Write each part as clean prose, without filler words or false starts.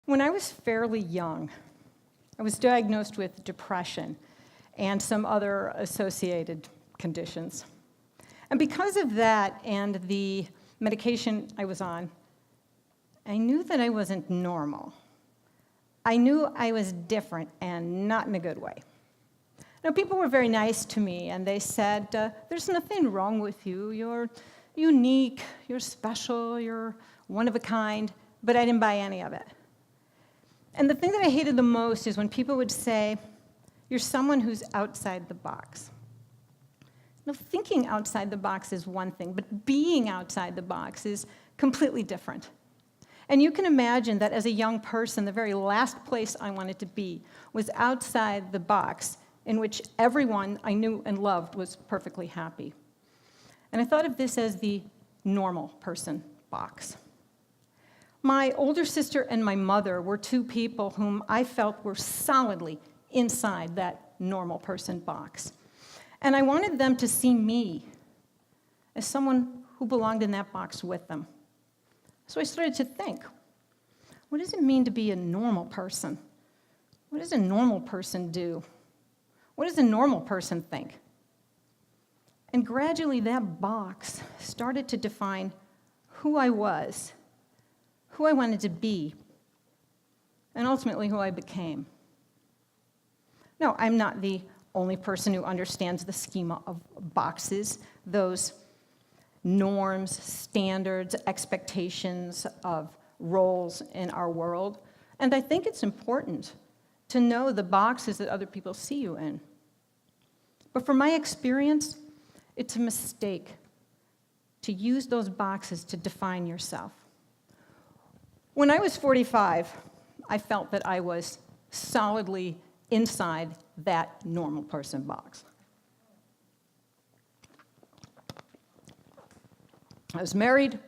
When I was fairly young, I was diagnosed with depression and some other associated conditions. And because of that and the medication I was on, I knew that I wasn't normal. I knew I was different, and not in a good way. Now, people were very nice to me, and they said, there's nothing wrong with you. You're unique, you're special, you're one of a kind, but I didn't buy any of it. And the thing that I hated the most is when people would say, you're someone who's outside the box. Now, thinking outside the box is one thing, but being outside the box is completely different. And you can imagine that as a young person, the very last place I wanted to be was outside the box in which everyone I knew and loved was perfectly happy. And I thought of this as the normal person box. My older sister and my mother were two people whom I felt were solidly inside that normal person box. And I wanted them to see me as someone who belonged in that box with them. So I started to think, what does it mean to be a normal person? What does a normal person do? What does a normal person think? And gradually that box started to define who I was, who I wanted to be, and ultimately who I became. No, I'm not the only person who understands the schema of boxes, those norms, standards, expectations of roles in our world. And I think it's important to know the boxes that other people see you in. But from my experience, it's a mistake to use those boxes to define yourself. When I was 45, I felt that I was solidly inside that normal person box. I was married,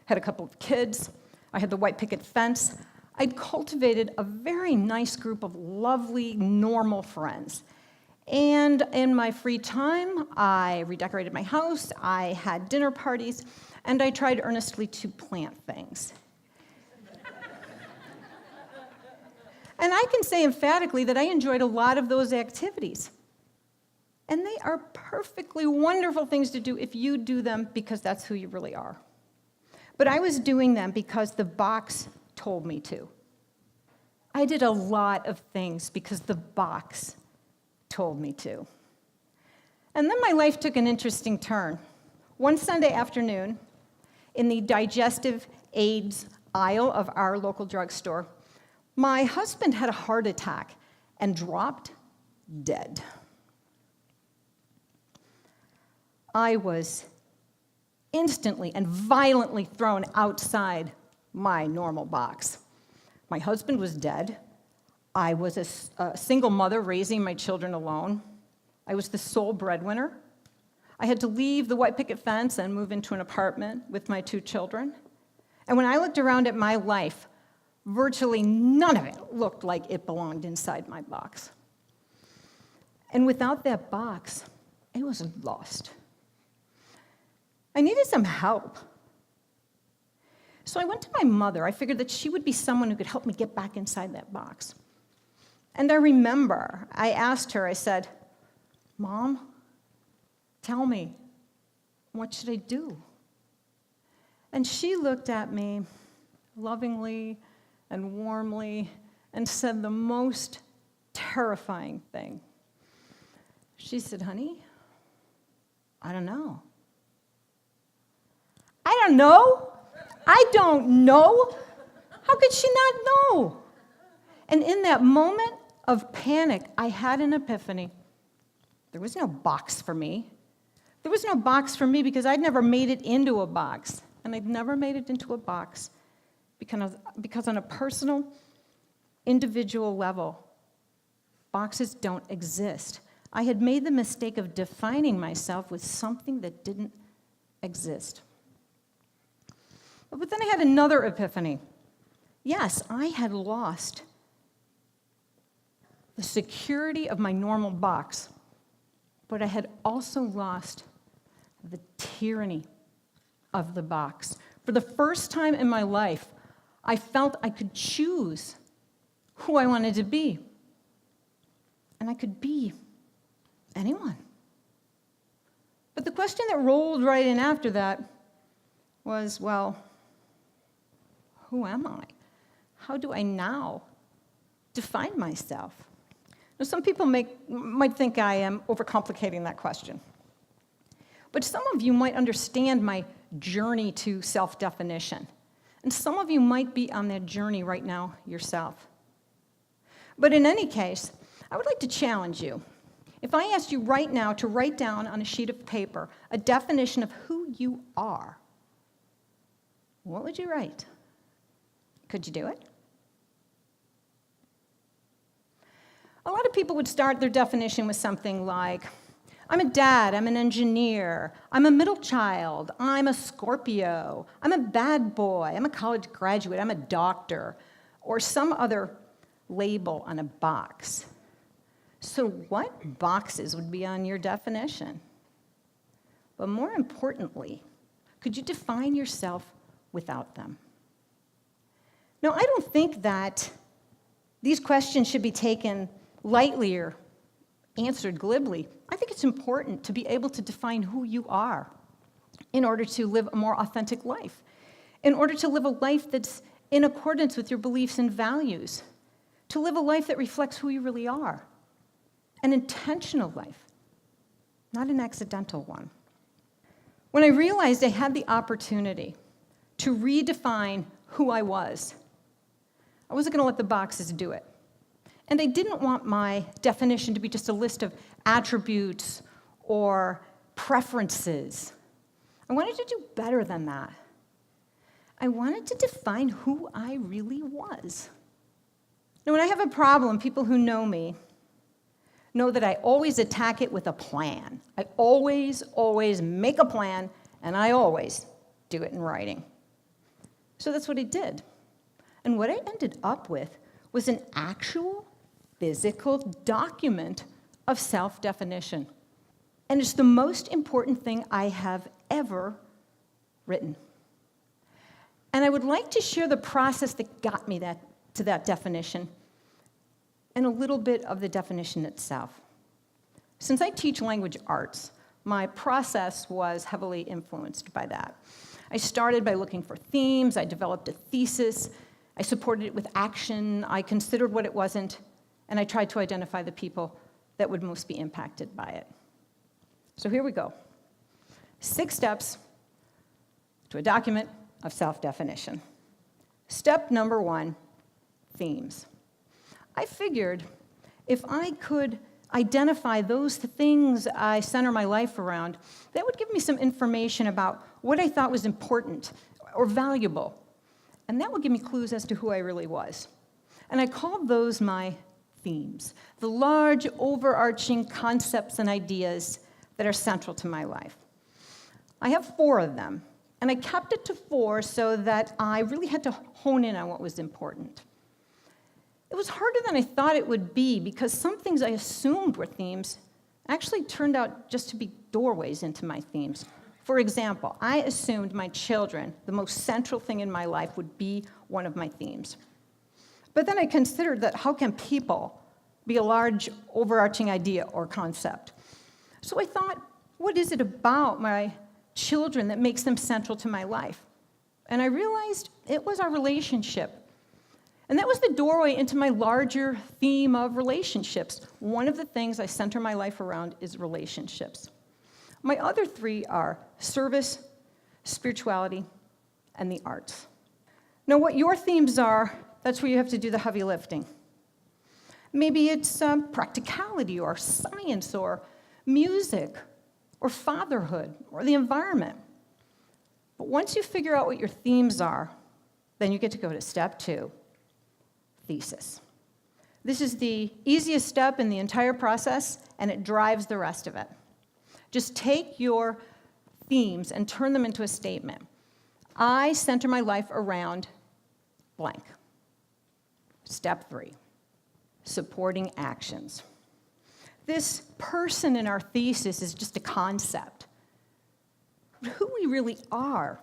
had a couple of kids, I had the white picket fence. I'd cultivated a very nice group of lovely, normal friends. And in my free time, I redecorated my house, I had dinner parties, and I tried earnestly to plant things. And I can say emphatically that I enjoyed a lot of those activities. And they are perfectly wonderful things to do if you do them because that's who you really are. But I was doing them because the box told me to. I did a lot of things because the box told me to. And then my life took an interesting turn. One Sunday afternoon, in the digestive aids aisle of our local drugstore, my husband had a heart attack and dropped dead. I was instantly and violently thrown outside my normal box. My husband was dead. I was a single mother raising my children alone. I was the sole breadwinner. I had to leave the white picket fence and move into an apartment with my two children. And when I looked around at my life, virtually none of it looked like it belonged inside my box. And without that box, I was lost. I needed some help. So I went to my mother. I figured that she would be someone who could help me get back inside that box. And I remember, I asked her, I said, Mom, tell me, what should I do? And she looked at me lovingly and warmly and said the most terrifying thing. She said, honey, I don't know. I don't know. I don't know. How could she not know? And in that moment of panic, I had an epiphany. There was no box for me. There was no box for me because I'd never made it into a box. And I'd never made it into a box because on a personal, individual level, boxes don't exist. I had made the mistake of defining myself with something that didn't exist. But then I had another epiphany. Yes, I had lost the security of my normal box, but I had also lost the tyranny of the box. For the first time in my life, I felt I could choose who I wanted to be. And I could be anyone. But the question that rolled right in after that was, well, who am I? How do I now define myself? Now, some people might think I am overcomplicating that question. But some of you might understand my journey to self-definition. And some of you might be on that journey right now yourself. But in any case, I would like to challenge you. If I asked you right now to write down on a sheet of paper a definition of who you are, what would you write? Could you do it? A lot of people would start their definition with something like, I'm a dad, I'm an engineer, I'm a middle child, I'm a Scorpio, I'm a bad boy, I'm a college graduate, I'm a doctor, or some other label on a box. So what boxes would be on your definition? But more importantly, could you define yourself without them? Now, I don't think that these questions should be taken lightly or answered glibly. I think it's important to be able to define who you are in order to live a more authentic life, in order to live a life that's in accordance with your beliefs and values, to live a life that reflects who you really are, an intentional life, not an accidental one. When I realized I had the opportunity to redefine who I wasn't going to let the boxes do it. And I didn't want my definition to be just a list of attributes or preferences. I wanted to do better than that. I wanted to define who I really was. Now, when I have a problem, people who know me know that I always attack it with a plan. I always make a plan, and I always do it in writing. So that's what I did. And what I ended up with was an actual physical document of self-definition. And it's the most important thing I have ever written. And I would like to share the process that got me to that definition and a little bit of the definition itself. Since I teach language arts, my process was heavily influenced by that. I started by looking for themes, I developed a thesis, I supported it with action, I considered what it wasn't, and I tried to identify the people that would most be impacted by it. So here we go. 6 steps to a document of self-definition. Step number 1, themes. I figured if I could identify those things I center my life around, that would give me some information about what I thought was important or valuable. And that would give me clues as to who I really was. And I called those my themes, the large, overarching concepts and ideas that are central to my life. I have 4 of them, and I kept it to 4 so that I really had to hone in on what was important. It was harder than I thought it would be because some things I assumed were themes actually turned out just to be doorways into my themes. For example, I assumed my children, the most central thing in my life, would be one of my themes. But then I considered that how can people be a large, overarching idea or concept? So I thought, what is it about my children that makes them central to my life? And I realized it was our relationship. And that was the doorway into my larger theme of relationships. One of the things I center my life around is relationships. My other 3 are service, spirituality, and the arts. Now, what your themes are, that's where you have to do the heavy lifting. Maybe it's practicality or science or music or fatherhood or the environment. But once you figure out what your themes are, then you get to go to step 2, thesis. This is the easiest step in the entire process, and it drives the rest of it. Just take your themes and turn them into a statement. I center my life around blank. Step 3, supporting actions. This person in our thesis is just a concept. But who we really are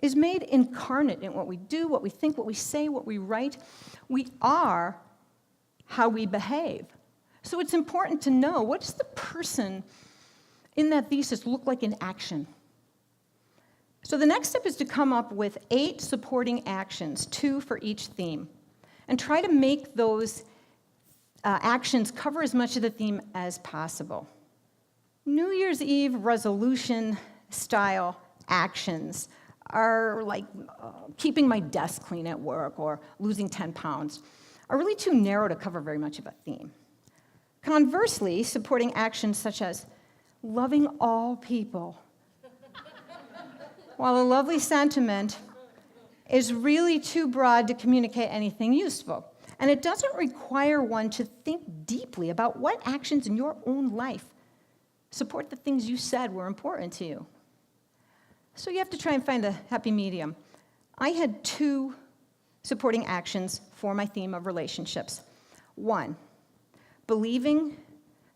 is made incarnate in what we do, what we think, what we say, what we write. We are how we behave. So it's important to know, what does the person in that thesis look like in action? So the next step is to come up with 8 supporting actions, 2 for each theme, and try to make those actions cover as much of the theme as possible. New Year's Eve resolution style actions are like keeping my desk clean at work or losing 10 pounds are really too narrow to cover very much of a theme. Conversely, supporting actions such as loving all people, while a lovely sentiment, is really too broad to communicate anything useful. And it doesn't require one to think deeply about what actions in your own life support the things you said were important to you. So you have to try and find a happy medium. I had 2 supporting actions for my theme of relationships. 1, believing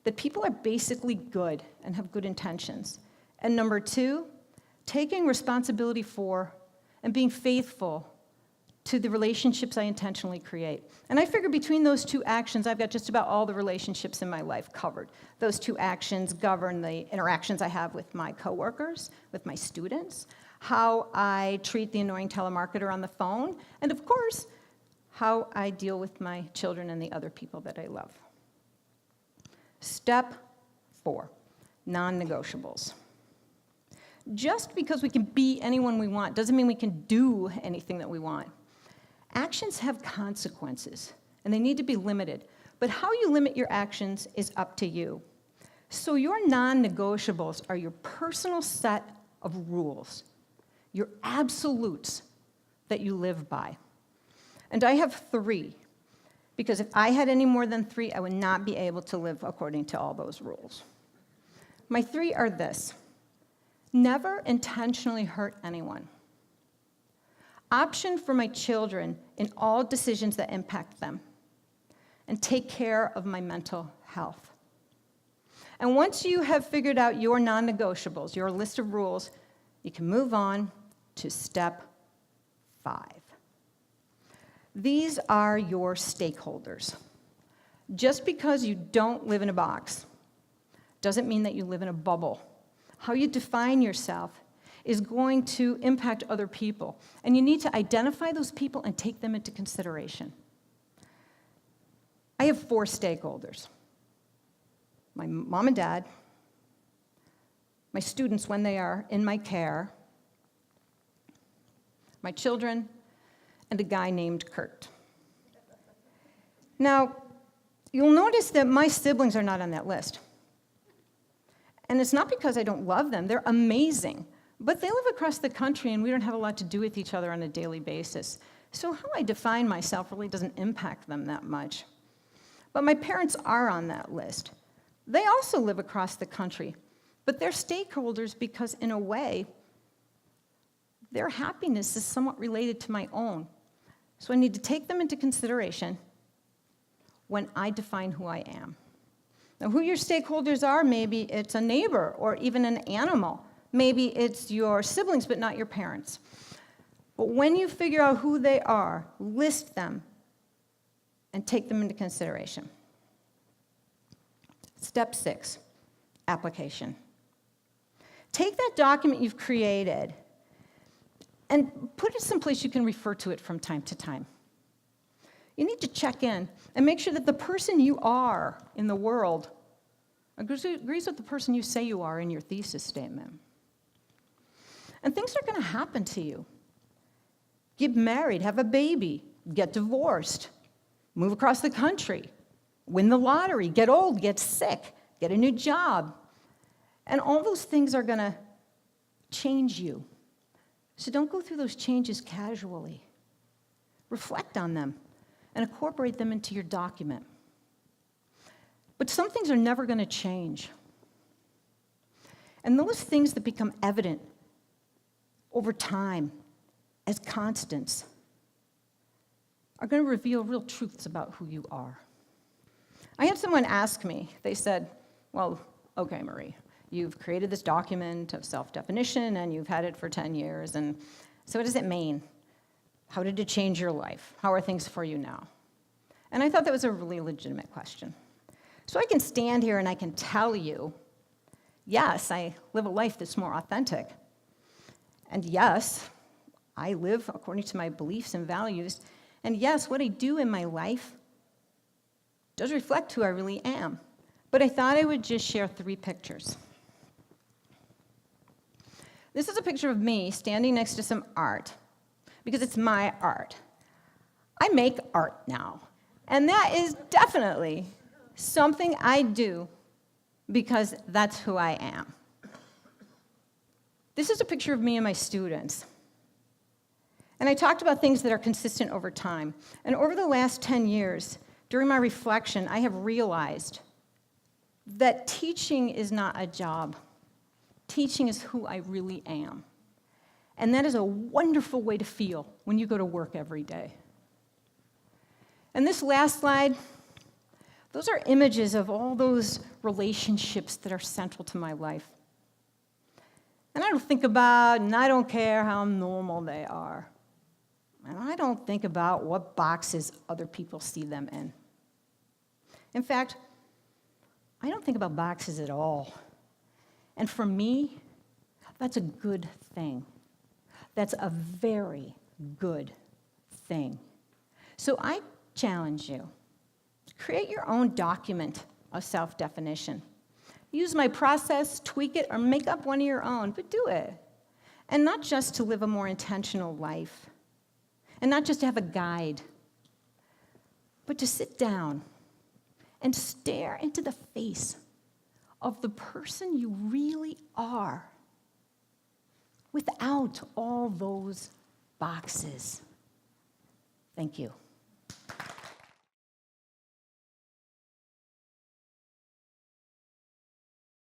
that people are basically good and have good intentions. And number 2, taking responsibility for and being faithful to the relationships I intentionally create. And I figure between those 2 actions, I've got just about all the relationships in my life covered. Those 2 actions govern the interactions I have with my coworkers, with my students, how I treat the annoying telemarketer on the phone, and of course, how I deal with my children and the other people that I love. Step 4, non-negotiables. Just because we can be anyone we want doesn't mean we can do anything that we want. Actions have consequences, and they need to be limited. But how you limit your actions is up to you. So your non-negotiables are your personal set of rules, your absolutes that you live by. And I have 3, because if I had any more than 3, I would not be able to live according to all those rules. My 3 are this: never intentionally hurt anyone. Option for my children in all decisions that impact them. And take care of my mental health. And once you have figured out your non-negotiables, your list of rules, you can move on to step 5. These are your stakeholders. Just because you don't live in a box doesn't mean that you live in a bubble. How you define yourself is going to impact other people, and you need to identify those people and take them into consideration. I have 4 stakeholders: my mom and dad, my students when they are in my care, my children, and a guy named Kurt. Now, you'll notice that my siblings are not on that list. And it's not because I don't love them. They're amazing. But they live across the country, and we don't have a lot to do with each other on a daily basis. So how I define myself really doesn't impact them that much. But my parents are on that list. They also live across the country, but they're stakeholders because, in a way, their happiness is somewhat related to my own. So I need to take them into consideration when I define who I am. Now, who your stakeholders are, maybe it's a neighbor or even an animal. Maybe it's your siblings, but not your parents. But when you figure out who they are, list them and take them into consideration. Step 6, application. Take that document you've created and put it someplace you can refer to it from time to time. You need to check in and make sure that the person you are in the world agrees with the person you say you are in your thesis statement. And things are going to happen to you. Get married, have a baby, get divorced, move across the country, win the lottery, get old, get sick, get a new job. And all those things are going to change you. So don't go through those changes casually. Reflect on them and incorporate them into your document. But some things are never going to change. And those things that become evident over time as constants are going to reveal real truths about who you are. I had someone ask me, they said, well, okay, Marie, you've created this document of self-definition and you've had it for 10 years, and So what does it mean? How did it change your life? How are things for you now? And I thought that was a really legitimate question. So I can stand here and I can tell you, yes, I live a life that's more authentic. And yes, I live according to my beliefs and values. And yes, what I do in my life does reflect who I really am. But I thought I would just share 3 pictures. This is a picture of me standing next to some art, because it's my art. I make art now, and that is definitely something I do because that's who I am. This is a picture of me and my students. And I talked about things that are consistent over time. And over the last 10 years, during my reflection, I have realized that teaching is not a job. Teaching is who I really am. And that is a wonderful way to feel when you go to work every day. And this last slide, those are images of all those relationships that are central to my life. And I don't think about, and I don't care how normal they are. And I don't think about what boxes other people see them in. In fact, I don't think about boxes at all. And for me, that's a good thing. That's a very good thing. So I challenge you, create your own document of self-definition. Use my process, tweak it, or make up one of your own, but do it. And not just to live a more intentional life, and not just to have a guide, but to sit down and stare into the face of the person you really are without all those boxes. Thank you.